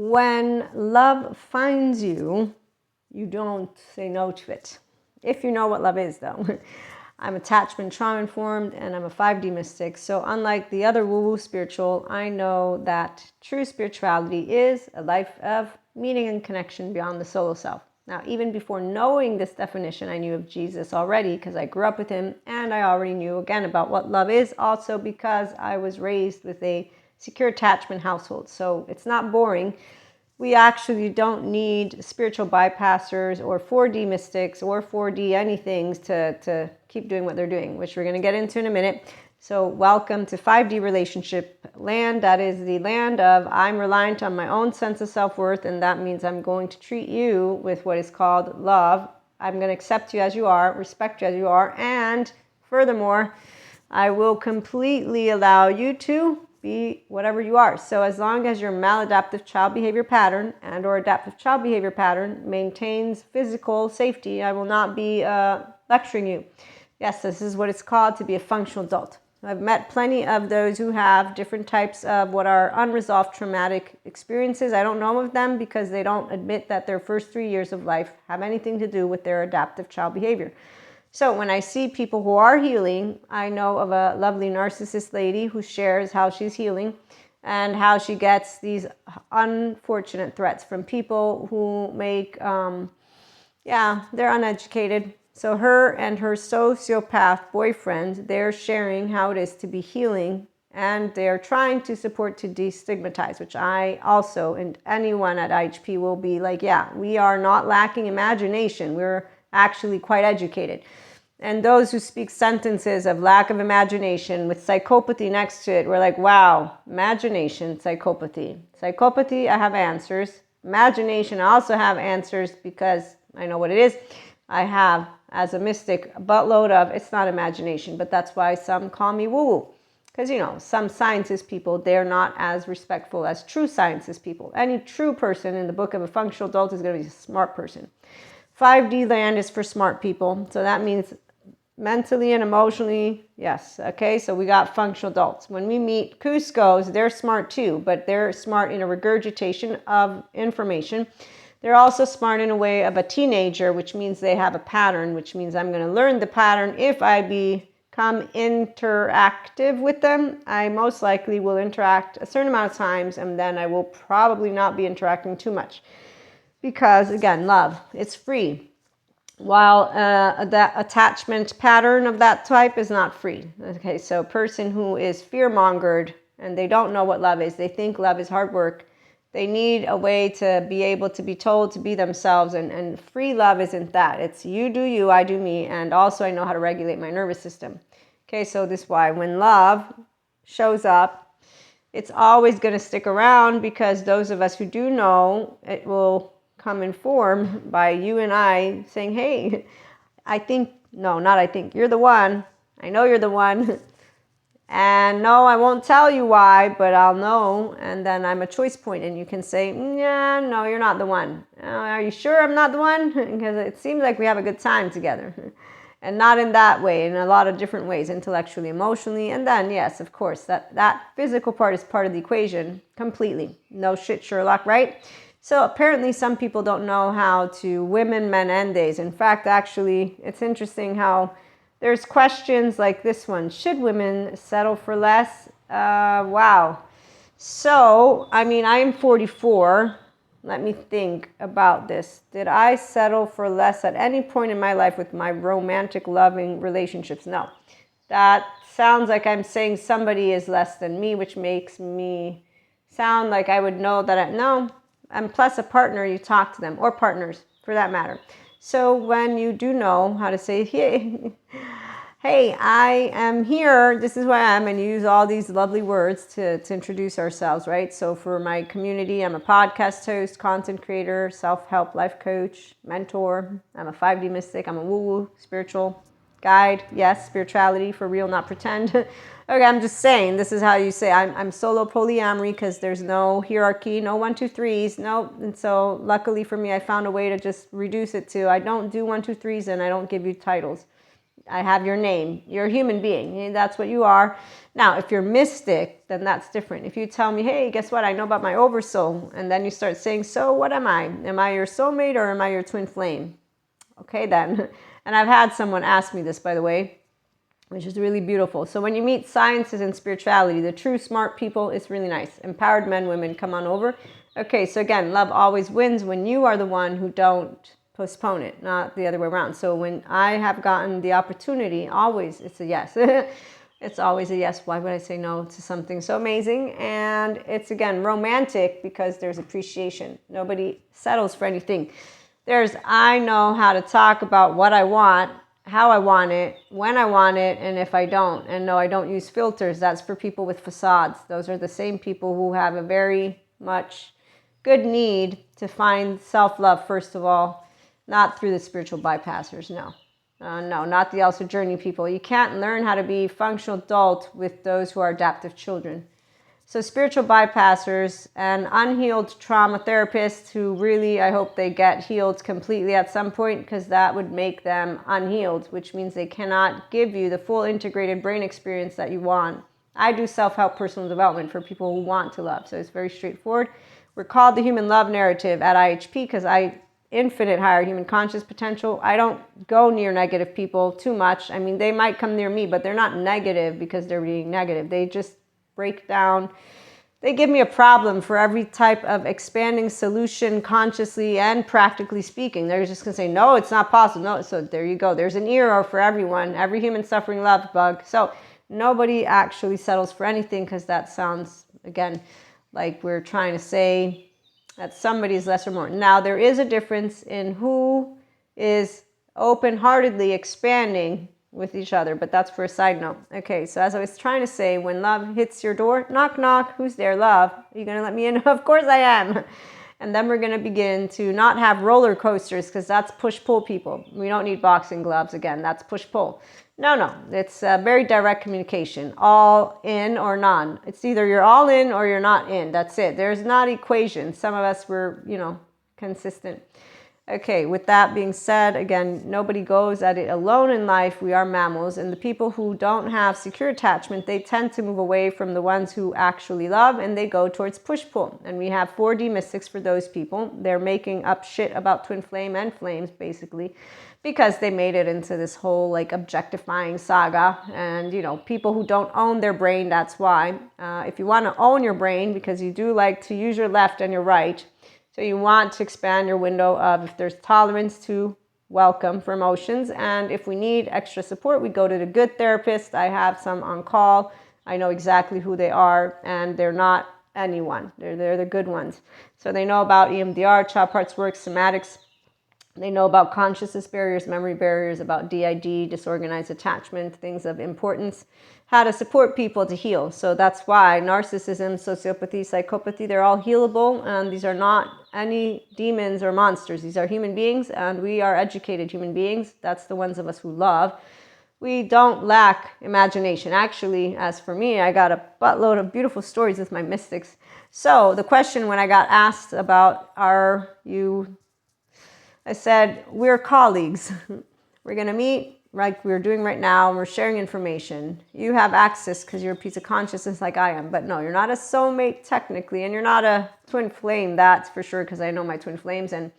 when love finds you, you don't say no to it. If you know what love is, though. I'm attachment trauma informed and I'm a 5D mystic. So unlike the other woo-woo spiritual, I know that true spirituality is a life of meaning and connection beyond the solo self. Now, even before knowing this definition, I knew of Jesus already because I grew up with him, and I already knew again about what love is, also because I was raised with a secure attachment household. So it's not boring. We actually don't need spiritual bypassers or 4D mystics or 4D anythings to keep doing what they're doing, which we're going to get into in a minute. So welcome to 5D relationship land. That is the land of I'm reliant on my own sense of self-worth, and that means I'm going to treat you with what is called love. I'm going to accept you as you are, respect you as you are, and furthermore, I will completely allow you to be whatever you are. So as long as your maladaptive child behavior pattern and or adaptive child behavior pattern maintains physical safety, I will not be lecturing you. Yes, this is what it's called to be a functional adult. I've met plenty of those who have different types of what are unresolved traumatic experiences. I don't know of them because they don't admit that their first 3 years of life have anything to do with their adaptive child behavior. So when I see people who are healing, I know of a lovely narcissist lady who shares how she's healing and how she gets these unfortunate threats from people who make, they're uneducated. So her and her sociopath boyfriend, they're sharing how it is to be healing, and they're trying to support to destigmatize, which I also, and anyone at IHP will be like, yeah, we are not lacking imagination. We're actually quite educated. And those who speak sentences of lack of imagination with psychopathy next to it, we're like, wow, imagination, psychopathy. Psychopathy, I have answers. Imagination, I also have answers because I know what it is. I have, as a mystic, a buttload of, it's not imagination, but that's why some call me woo-woo. Because, some sciences people, they're not as respectful as true sciences people. Any true person in the book of a functional adult is going to be a smart person. 5D land is for smart people. So that means mentally and emotionally, yes. Okay, so we got functional adults. When we meet Cuscos, they're smart too, but they're smart in a regurgitation of information. They're also smart in a way of a teenager, which means they have a pattern, which means I'm going to learn the pattern. If I become interactive with them, I most likely will interact a certain amount of times, and then I will probably not be interacting too much. Because, again, love, it's free. While that attachment pattern of that type is not free. Okay, so a person who is fear-mongered and they don't know what love is, they think love is hard work. They need a way to be able to be told to be themselves, and free love isn't that. It's you do you, I do me, and also I know how to regulate my nervous system. Okay, so this is why when love shows up, it's always going to stick around, because those of us who do know, it will come in form by you and I saying, hey, you're the one. I know you're the one. And no, I won't tell you why, but I'll know. And then I'm a choice point, and you can say, yeah, no, you're not the one. Are you sure I'm not the one? Because it seems like we have a good time together. And not in that way, in a lot of different ways, intellectually, emotionally. And then, yes, of course, that physical part is part of the equation completely. No shit, Sherlock, right? So apparently some people don't know how to women, men, and days. In fact, actually, it's interesting how there's questions like this one. Should women settle for less? Wow. So, I am 44. Let me think about this. Did I settle for less at any point in my life with my romantic, loving relationships? No. That sounds like I'm saying somebody is less than me, which makes me sound like I would know that no. And plus a partner, you talk to them, or partners for that matter. So when you do know how to say, hey, I am here, this is who I am, and you use all these lovely words to introduce ourselves, right? So for my community, I'm a podcast host, content creator, self-help life coach, mentor. I'm a 5D mystic. I'm a woo-woo spiritual guide. Yes, spirituality for real, not pretend. Okay, I'm just saying, this is how you say I'm solo polyamory, because there's no hierarchy, no 1, 2, 3s, no. And so luckily for me, I found a way to just reduce it to, I don't do 1, 2, 3s, and I don't give you titles. I have your name. You're a human being. That's what you are. Now, if you're mystic, then that's different. If you tell me, hey, guess what? I know about my oversoul. And then you start saying, so what am I? Am I your soulmate or am I your twin flame? Okay, then. And I've had someone ask me this, by the way, which is really beautiful. So when you meet sciences and spirituality, the true smart people, it's really nice. Empowered men, women, come on over. Okay, so again, love always wins when you are the one who don't postpone it, not the other way around. So when I have gotten the opportunity, always it's a yes. It's always a yes. Why would I say no to something so amazing? And it's, again, romantic because there's appreciation. Nobody settles for anything. I know how to talk about what I want, how I want it, when I want it, and if I don't. And no, I don't use filters. That's for people with facades. Those are the same people who have a very much good need to find self-love, first of all, not through the spiritual bypassers, no. No, not the also journey people. You can't learn how to be functional adult with those who are adaptive children. So spiritual bypassers and unhealed trauma therapists who really, I hope they get healed completely at some point, because that would make them unhealed, which means they cannot give you the full integrated brain experience that you want. I do self-help personal development for people who want to love. So it's very straightforward. We're called the human love narrative at IHP because infinite higher human conscious potential. I don't go near negative people too much. I mean, they might come near me, but they're not negative because they're being negative. They just break down. They give me a problem for every type of expanding solution, consciously and practically speaking. They're just going to say, no, it's not possible. No, so there you go. There's an era for everyone, every human suffering love bug. So nobody actually settles for anything, because that sounds, again, like we're trying to say that somebody is less or more. Now, there is a difference in who is open-heartedly expanding with each other, but that's for a side note. Okay, so as I was trying to say, when love hits your door, knock, knock, who's there, love? Are you going to let me in? Of course I am. And then we're going to begin to not have roller coasters, because that's push-pull people. We don't need boxing gloves again. That's push-pull. No, it's very direct communication, all in or none. It's either you're all in or you're not in. That's it. There's not equations. Some of us were, consistent. Okay, with that being said, again, nobody goes at it alone in life. We are mammals, and the people who don't have secure attachment, they tend to move away from the ones who actually love, and they go towards push-pull. And we have 4D mystics for those people. They're making up shit about twin flame and flames, basically, because they made it into this whole objectifying saga. And people who don't own their brain, that's why. If you want to own your brain, because you do like to use your left and your right, so you want to expand your window of, if there's tolerance to welcome for emotions, and if we need extra support, we go to the good therapist. I have some on call. I know exactly who they are, and they're not anyone. They're the good ones. So they know about EMDR, child parts work, somatics. They know about consciousness barriers, memory barriers, about DID, disorganized attachment, things of importance, how to support people to heal. So that's why narcissism, sociopathy, psychopathy, they're all healable. And these are not any demons or monsters. These are human beings, and we are educated human beings. That's the ones of us who love. We don't lack imagination. Actually, as for me, I got a buttload of beautiful stories with my mystics. So the question when I got asked about, I said, we're colleagues. We're going to meet like we're doing right now. We're sharing information. You have access because you're a piece of consciousness like I am. But no, you're not a soulmate technically, and you're not a twin flame. That's for sure, because I know my twin flames, and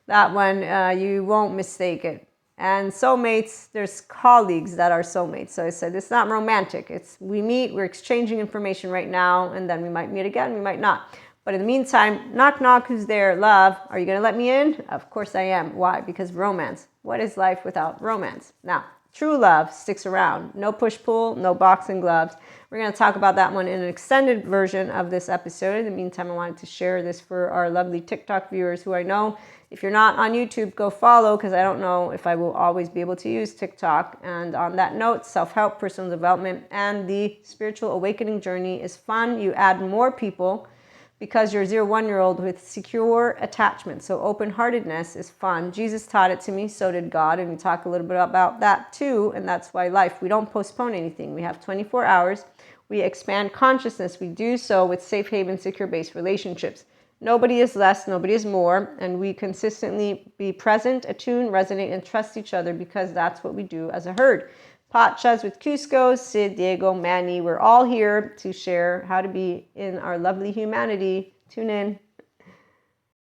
that one, you won't mistake it. And soulmates, there's colleagues that are soulmates. So I said, it's not romantic. We meet, we're exchanging information right now, and then we might meet again, we might not. But in the meantime, knock, knock, who's there? Love, are you going to let me in? Of course I am. Why? Because romance. What is life without romance? Now, true love sticks around. No push-pull, no boxing gloves. We're going to talk about that one in an extended version of this episode. In the meantime, I wanted to share this for our lovely TikTok viewers who I know, if you're not on YouTube, go follow, because I don't know if I will always be able to use TikTok. And on that note, self-help, personal development, and the spiritual awakening journey is fun. You add more people, because you're a 0-1-year-old with secure attachment. So open-heartedness is fun. Jesus taught it to me, so did God, and we talk a little bit about that too, and that's why life, we don't postpone anything. We have 24 hours. We expand consciousness. We do so with safe haven, secure-based relationships. Nobody is less, nobody is more, and we consistently be present, attune, resonate, and trust each other because that's what we do as a herd. Pachas with Cusco, Sid, Diego, Manny, we're all here to share how to be in our lovely humanity. Tune in.